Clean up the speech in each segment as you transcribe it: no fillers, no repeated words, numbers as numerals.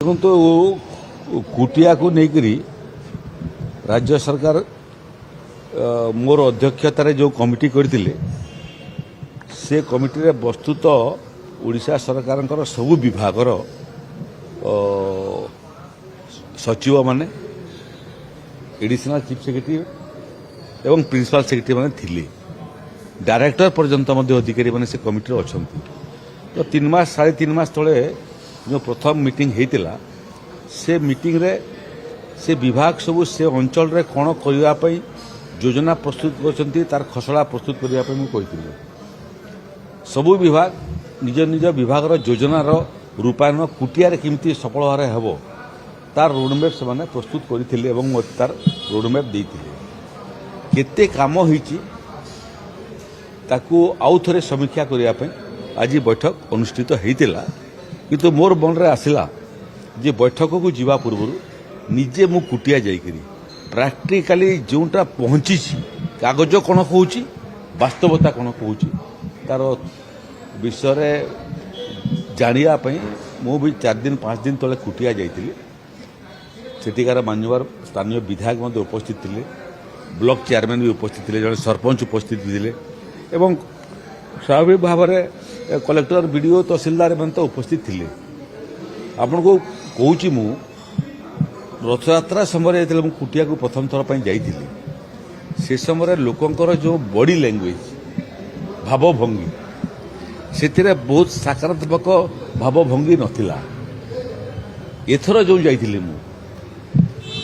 देखो तो कुटिया को लेकर राज्य सरकार मोर अध्यक्षतार जो कमिटी करथिले से कमिटी रे वस्तुत ओडिशा सरकार सबु विभागर सचिव माने एडिशनल चीफ सेक्रेटरी एवं प्रिंसिपल सेक्रेटरी माने थिले डायरेक्टर पर्यंत अधिकारी माने से कमिटी अच्छा तो 3 मास 3.5 मास तले जो प्रथम मीटिंग होता से मीटिंग रे से विभाग सबू से अंचल रे कौन करने योजना प्रस्तुत कर तार खसड़ा प्रस्तुत करने सबू विभाग निज निज विभाग योजनार रूपायन कुटिया केमती सफल भाव हेब तार रोडमैप से माने प्रस्तुत करते तार रोडमैप देते केते काम होईची ताकू आउ थे समीक्षा करने आज बैठक अनुष्ठित होता किंतु मोर मन रे आसिला जे बैठक को जीवा पूर्व निजे मु कुटिया जाइकरी प्रैक्टिकली जोटा पहुंची कागज कौन कहूँ वास्तवता कौन कहूँ तार विषय जानापी मु भी 4 दिन 5 दिन तले कुटिया जाइली सेठिकार मान्यवर स्थानीय विधायक मध्य उपस्थित थे ब्लॉक चेयरमैन भी उपस्थित थे जड़े सरपंच उपस्थित थे एवं स्वाभाविक भाव में कलेक्टर बीडीओ तहसीलदार मैंने तो उपस्थित थे आपन को कहूँ मु रथयात्रा समय जो कुटिया को प्रथम थर पर जाइली से समय लोकंकर जो बॉडी लैंग्वेज भावभंगी से बहुत सकारात्मक भावभंगी नथिला एथर जो जाइली मु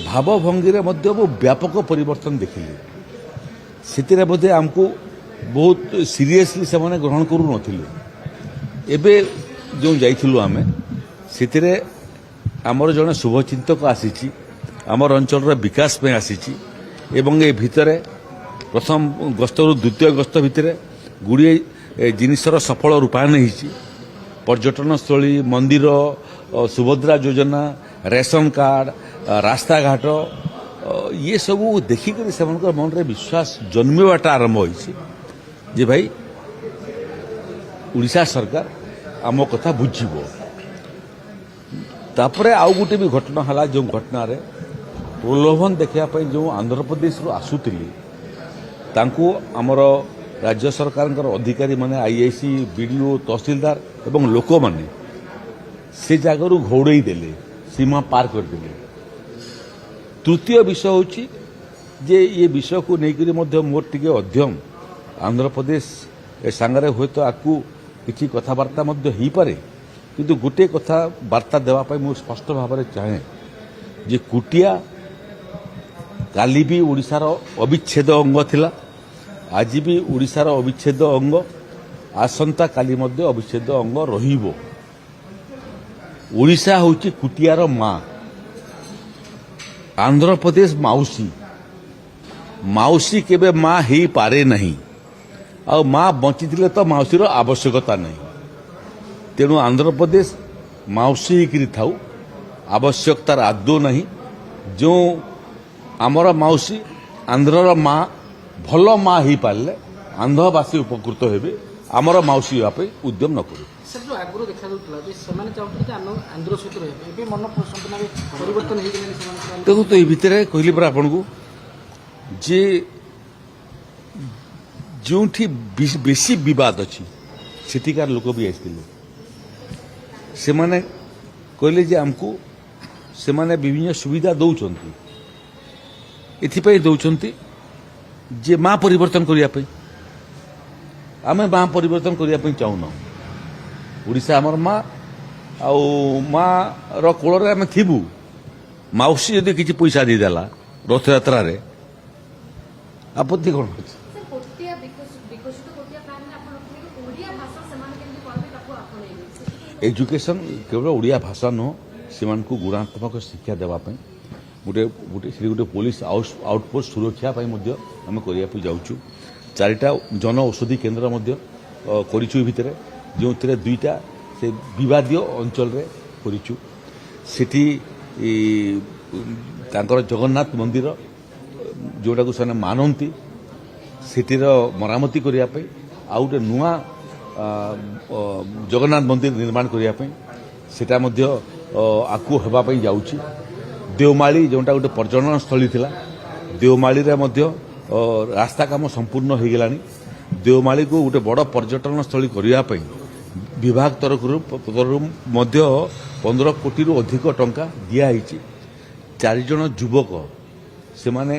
भावभंगी रे मध्य मु व्यापक परिवर्तन देखिली से बोधे आमको बहुत सीरियसली से माने ग्रहण करू नथिले एबे जो जाइथिलु आमे सेतिरे आमर जने शुभचिंतक आसीची आमर अंचल विकास पे आसीची एवं ए भितरे प्रथम गस्त रु द्वितीय गस्त भितरे गुड़िए जिनिसर सफल रूपायन होईची पर्यटन स्थली मंदिर सुभद्रा योजना रेशन कार्ड रास्ता घाट ये सबू देखिक मन रे विश्वास जन्मवाटा आरंभ होईची जे भाई उड़ीसा सरकार आम कथा बुझीबो तापरे आउ गोटे भी घटना हला जो घटना रे प्रलोभन देखापी जो आंध्र प्रदेश रु आसुतिले तांको आमर राज्य सरकार अधिकारी माने आईआईसी बीडीओ तहसीलदार एवं लोक माने से जगह घोड़े देले सीमा पार करदेले तृतीय विषय होची जे ये विषय को लेकर मोर टिके अध्ययन आंध्र प्रदेश ए सांगरे हुए तो आपको किसी कथबार्ता हो पारे किंतु गोटे कथा वार्ता देवाई मुझे स्पष्ट भाव में चाहे जे कुटिया काली भी ओडिशार अविच्छेद अंग थिला आज भी ओडिशार अविच्छेद अंग आसंता काली मध्य अविच्छेद अंग रहिबो ओडिशा होची कुटियार माँ आंध्र प्रदेश माउसी माउसी केबे माँ ही पारे नहीं आ माँ बची तो माउसीर आवश्यकता नहीं तेणु आंध्र प्रदेश माउसी होकर थाऊ आवश्यकतार आदौ नहीं जो आमर माउसी आंध्रर माँ भल माँ हो पारे आंध्रवासी उपकृत हेबे आमर माउसी होगापी उद्यम न करू सर जो आगुरी देखा आंध्र सहित मन परिवर्तन देखो तो ये भितर कहली परा आपन को जे जो बेसी विवाद अच्छी सेठिकार लोक भी आसते से माने कहले जे आमको से माने विभिन्न सुविधा दौरान एथिपाई दौरान जे माँ परिवर्तन करने आम माँ परिवर्तन करने चाहूना ओडिशा आमर माँ आउ माँ रोल आम थीबू माउसी यदि किसी पैसा देदेला रथयात्रा रे आपत्ति कौन अच्छे एजुकेशन केवल ओडिया भाषा नुह से गुणात्मक शिक्षा देवाई गोटे गोटे पुलिस आउटपोस्ट सुरक्षा आम करने जाऊँ 4टा जन औषधि केन्द्र करूँ भितर जो 2टा से विवादीय अंचल करूँ सेठी जगन्नाथ मंदिर जोटा को से मानती सेठीर मरामती करने आउ गोटे नुआ जगन्नाथ मंदिर निर्माण करने सेटा ଆକୁ ହେବା ପାଇଁ ଯାଉଛି। ଦେଓମାଳି ଯେଉଁଟା ଗୋଟେ ପର୍ଯ୍ୟଟନ ସ୍ଥଳୀ ଥିଲା, ଦେଓମାଳିରେ ମଧ୍ୟ ରାସ୍ତା କାମ ସମ୍ପୂର୍ଣ୍ଣ ହୋଇଗଲାଣି। ଦେଓମାଳିକୁ ଗୋଟେ ବଡ଼ ପର୍ଯ୍ୟଟନ ସ୍ଥଳୀ କରିବା ପାଇଁ ବିଭାଗ ତରଫରୁ ମଧ୍ୟ 15 କୋଟିରୁ ଅଧିକ ଟଙ୍କା ଦିଆହେଇଛି। 4 ଜଣ ଯୁବକ ସେମାନେ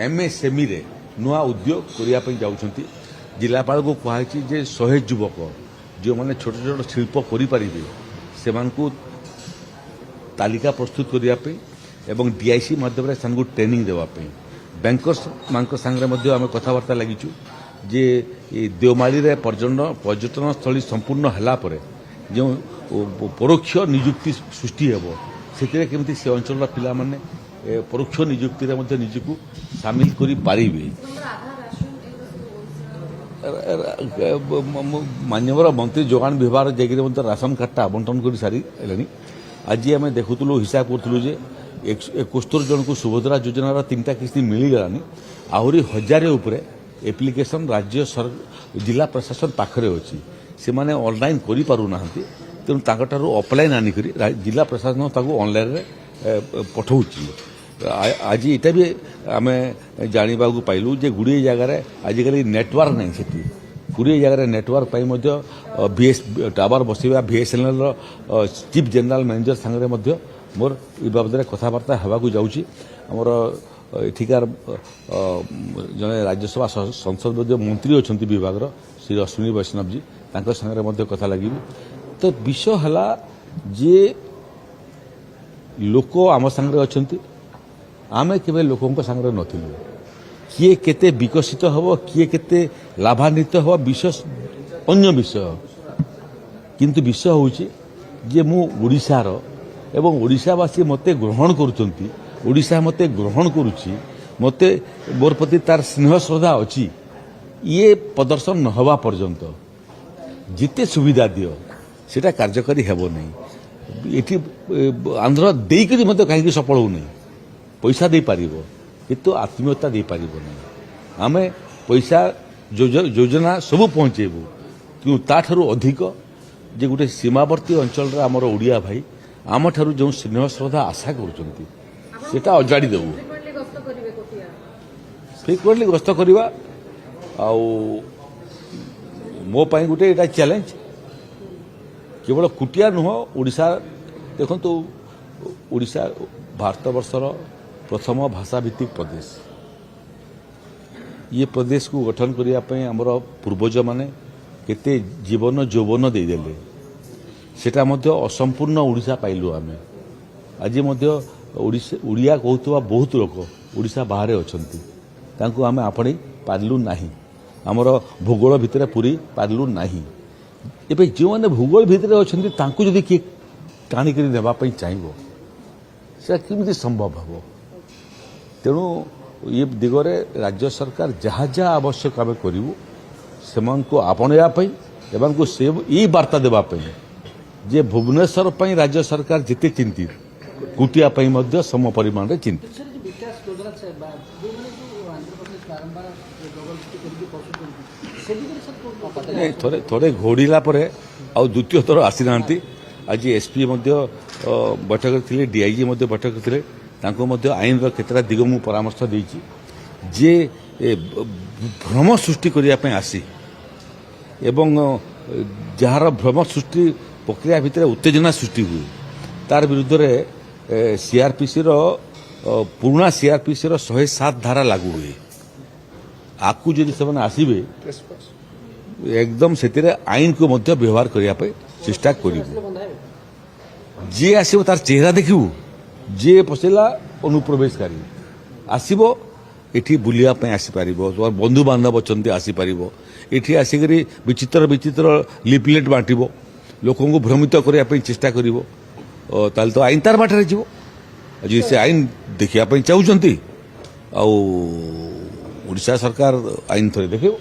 ଏମ୍ଏସ୍ଏମ୍ଇରେ ନୂଆ ଉଦ୍ୟୋଗ କରିବା ପାଇଁ ଯାଉଛନ୍ତି। ଜିଲ୍ଲାପାଳକୁ କୁହାଯାଇଛି ଯେ 100 ଯୁବକ ଯେଉଁମାନେ ଛୋଟ ଛୋଟ ଶିଳ୍ପ କରିପାରିବେ ସେମାନଙ୍କୁ ତାଲିକା ପ୍ରସ୍ତୁତ କରିବା ପାଇଁ ଏବଂ ଡିଆଇସି ମାଧ୍ୟମରେ ସେମାନଙ୍କୁ ଟ୍ରେନିଂ ଦେବା ପାଇଁ। ବ୍ୟାଙ୍କର୍ସମାନଙ୍କ ସାଙ୍ଗରେ ମଧ୍ୟ ଆମେ କଥାବାର୍ତ୍ତା ଲାଗିଛୁ ଯେ ଦେଓମାଳିରେ ପର୍ଯ୍ୟଟନ ସ୍ଥଳୀ ସମ୍ପୂର୍ଣ୍ଣ ହେଲା ପରେ ଯେଉଁ ପରୋକ୍ଷ ନିଯୁକ୍ତି ସୃଷ୍ଟି ହେବ ସେଥିରେ କେମିତି ସେ ଅଞ୍ଚଳର ପିଲାମାନେ ପରୋକ୍ଷ ନିଯୁକ୍ତିରେ ମଧ୍ୟ ନିଜକୁ ସାମିଲ କରିପାରିବେ। ମାନ୍ୟବର ମନ୍ତ୍ରୀ ଯୋଗାଣ ବିଭାଗ ଯାଇକରି ମଧ୍ୟ ରାସନ କାର୍ଡଟା ଆବଣ୍ଟନ କରି ସାରିଲେଣି। ଆଜି ଆମେ ଦେଖୁଥିଲୁ, ହିସାବ କରୁଥିଲୁ ଯେ 71 ଜଣଙ୍କୁ ସୁଭଦ୍ରା ଯୋଜନାର 3ଟା କିସ୍ତି ମିଳିଗଲାନି। ଆହୁରି 1000 ଉପରେ ଆପ୍ଲିକେସନ୍ ରାଜ୍ୟ ଜିଲ୍ଲା ପ୍ରଶାସନ ପାଖରେ ଅଛି। ସେମାନେ ଅନଲାଇନ୍ କରିପାରୁନାହାନ୍ତି, ତେଣୁ ତାଙ୍କଠାରୁ ଅଫଲାଇନ୍ ଆଣିକରି ଜିଲ୍ଲା ପ୍ରଶାସନ ତାକୁ ଅନଲାଇନ୍ରେ ପଠାଉଛି। ଆଜି ଏଇଟା ବି ଆମେ ଜାଣିବାକୁ ପାଇଲୁ ଯେ ଗୁଡ଼ିଏ ଜାଗାରେ ଆଜିକାଲି ନେଟୱାର୍କ ନାହିଁ ସେଠି। ଗୁଡ଼ିଏ ଜାଗାରେ ନେଟୱାର୍କ ପାଇଁ ମଧ୍ୟ ଟାୱାର ବସାଇବା BSNLର ଚିଫ୍ ଜେନେରାଲ ମ୍ୟାନେଜର ସାଙ୍ଗରେ ମଧ୍ୟ ମୋର ଏ ବାବଦରେ କଥାବାର୍ତ୍ତା ହେବାକୁ ଯାଉଛି। ଆମର ଏଠିକାର ଜଣେ ରାଜ୍ୟସଭା ସଂସଦୀୟ ମନ୍ତ୍ରୀ ଅଛନ୍ତି ବିଭାଗର, ଶ୍ରୀ ଅଶ୍ୱିନୀ ବୈଷ୍ଣବଜୀ, ତାଙ୍କ ସାଙ୍ଗରେ ମଧ୍ୟ କଥା ଲାଗିବି। ତ ବିଷୟ ହେଲା ଯେ ଲୋକ ଆମ ସାଙ୍ଗରେ ଅଛନ୍ତି, ଆମେ କେବେ ଲୋକଙ୍କ ସାଙ୍ଗରେ ନଥିଲୁ। କିଏ କେତେ ବିକଶିତ ହେବ, କିଏ କେତେ ଲାଭାନ୍ୱିତ ହେବ ବିଷୟ ଅନ୍ୟ ବିଷୟ, କିନ୍ତୁ ବିଷୟ ହେଉଛି ଯେ ମୁଁ ଓଡ଼ିଶାର ଏବଂ ଓଡ଼ିଶାବାସୀ ମୋତେ ଗ୍ରହଣ କରୁଛନ୍ତି, ଓଡ଼ିଶା ମୋତେ ଗ୍ରହଣ କରୁଛି, ମୋତେ ମୋର ପ୍ରତି ତାର ସ୍ନେହ ଶ୍ରଦ୍ଧା ଅଛି। ଇଏ ପ୍ରଦର୍ଶନ ନ ହେବା ପର୍ଯ୍ୟନ୍ତ ଯେତେ ସୁବିଧା ଦିଅ ସେଇଟା କାର୍ଯ୍ୟକାରୀ ହେବ ନାହିଁ। ଏଠି ଆନ୍ଧ୍ର ଦେଇକରି ମଧ୍ୟ କାହିଁକି ସଫଳ ହେଉନାହିଁ। ପଇସା ଦେଇପାରିବ କିନ୍ତୁ ଆତ୍ମୀୟତା ଦେଇପାରିବ ନାହିଁ। ଆମେ ପଇସା ଯୋଜନା ସବୁ ପହଞ୍ଚେଇବୁ, କିନ୍ତୁ ତାଠାରୁ ଅଧିକ ଯେ ଗୋଟେ ସୀମାବର୍ତ୍ତୀ ଅଞ୍ଚଳରେ ଆମର ଓଡ଼ିଆ ଭାଇ ଆମଠାରୁ ଯେଉଁ ସ୍ନେହ ଶ୍ରଦ୍ଧା ଆଶା କରୁଛନ୍ତି ସେଟା ଅଜାଡ଼ି ଦେବୁ। ଫ୍ରିକ୍ୱେଣ୍ଟଲି ଗସ୍ତ କରିବା ଆଉ ମୋ ପାଇଁ ଗୋଟେ ଏଇଟା ଚ୍ୟାଲେଞ୍ଜ। କେବଳ କୁଟିଆ ନୁହଁ, ଓଡ଼ିଶା ଦେଖନ୍ତୁ, ଓଡ଼ିଶା ଭାରତବର୍ଷର ପ୍ରଥମ ଭାଷାଭିତ୍ତିକ ପ୍ରଦେଶ। ଇଏ ପ୍ରଦେଶକୁ ଗଠନ କରିବା ପାଇଁ ଆମର ପୂର୍ବଜମାନେ କେତେ ଜୀବନ ଯୌବନ ଦେଇଦେଲେ, ସେଟା ମଧ୍ୟ ଅସମ୍ପୂର୍ଣ୍ଣ ଓଡ଼ିଶା ପାଇଲୁ ଆମେ। ଆଜି ମଧ୍ୟ ଓଡ଼ିଆ କହୁଥିବା ବହୁତ ଲୋକ ଓଡ଼ିଶା ବାହାରେ ଅଛନ୍ତି, ତାଙ୍କୁ ଆମେ ଆପଣେଇ ପାରିଲୁ ନାହିଁ, ଆମର ଭୂଗୋଳ ଭିତରେ ପୁରେଇ ପାରିଲୁ ନାହିଁ। ଏବେ ଯେଉଁମାନେ ଭୂଗୋଳ ଭିତରେ ଅଛନ୍ତି ତାଙ୍କୁ ଯଦି କିଏ ଟାଣିକରି ନେବା ପାଇଁ ଚାହିଁବ ସେଟା କେମିତି ସମ୍ଭବ ହେବ? ତେଣୁ ଏ ଦିଗରେ ରାଜ୍ୟ ସରକାର ଯାହା ଯାହା ଆବଶ୍ୟକ ଆମେ କରିବୁ ସେମାନଙ୍କୁ ଆପଣେଇବା ପାଇଁ, ଏମାନଙ୍କୁ ସେ ଏଇ ବାର୍ତ୍ତା ଦେବା ପାଇଁ ଯେ ଭୁବନେଶ୍ୱର ପାଇଁ ରାଜ୍ୟ ସରକାର ଯେତେ ଚିନ୍ତିତ, କୁଟିଆ ପାଇଁ ମଧ୍ୟ ସମ ପରିମାଣରେ ଚିନ୍ତିତ। ଥରେ ଘୋଡ଼ିଲା ପରେ ଆଉ ଦ୍ୱିତୀୟ ଥର ଆସିନାହାନ୍ତି। ଆଜି ଏସ୍ପି ମଧ୍ୟ ବୈଠକରେ ଥିଲେ, DIG ମଧ୍ୟ ବୈଠକରେ ଥିଲେ। ତାଙ୍କୁ ମଧ୍ୟ ଆଇନର କେତେଟା ଦିଗ ମୁଁ ପରାମର୍ଶ ଦେଇଛି ଯେ ଭ୍ରମ ସୃଷ୍ଟି କରିବା ପାଇଁ ଆସି ଏବଂ ଯାହାର ଭ୍ରମ ସୃଷ୍ଟି ପ୍ରକ୍ରିୟା ଭିତରେ ଉତ୍ତେଜନା ସୃଷ୍ଟି ହୁଏ ତାର ବିରୁଦ୍ଧରେ CRPCର ପୁରୁଣା CRPCର 107 ଧାରା ଲାଗୁ ହୁଏ। ଆକୁ ଯଦି ସେମାନେ ଆସିବେ ଏକଦମ ସେଥିରେ ଆଇନକୁ ମଧ୍ୟ ବ୍ୟବହାର କରିବା ପାଇଁ ଚେଷ୍ଟା କରିବୁ। ଯିଏ ଆସିବ ତାର ଚେହେରା ଦେଖିବୁ, ଯିଏ ପଶିଲା ଅନୁପ୍ରବେଶକାରୀ ଆସିବ, ଏଠି ବୁଲିବା ପାଇଁ ଆସିପାରିବ, তোমার ବନ୍ଧୁବାନ୍ଧବ ଅଛନ୍ତି ଆସିପାରିବ, ଏଠି ଆସିକରି ବିଚିତ୍ର ବିଚିତ୍ର ଲିଫଲେଟ୍ ବାଣ୍ଟିବ, ଲୋକଙ୍କୁ ଭ୍ରମିତ କରିବା ପାଇଁ ଚେଷ୍ଟା କରିବ, ତାହେଲେ ତ ଆଇନ ତାର ବାଟରେ ଯିବ। ଯଦି ସେ ଆଇନ ଦେଖିବା ପାଇଁ ଚାହୁଁଛନ୍ତି ଆଉ ଓଡ଼ିଶା ସରକାର ଆଇନ ଥରେ ଦେଖେଇବ।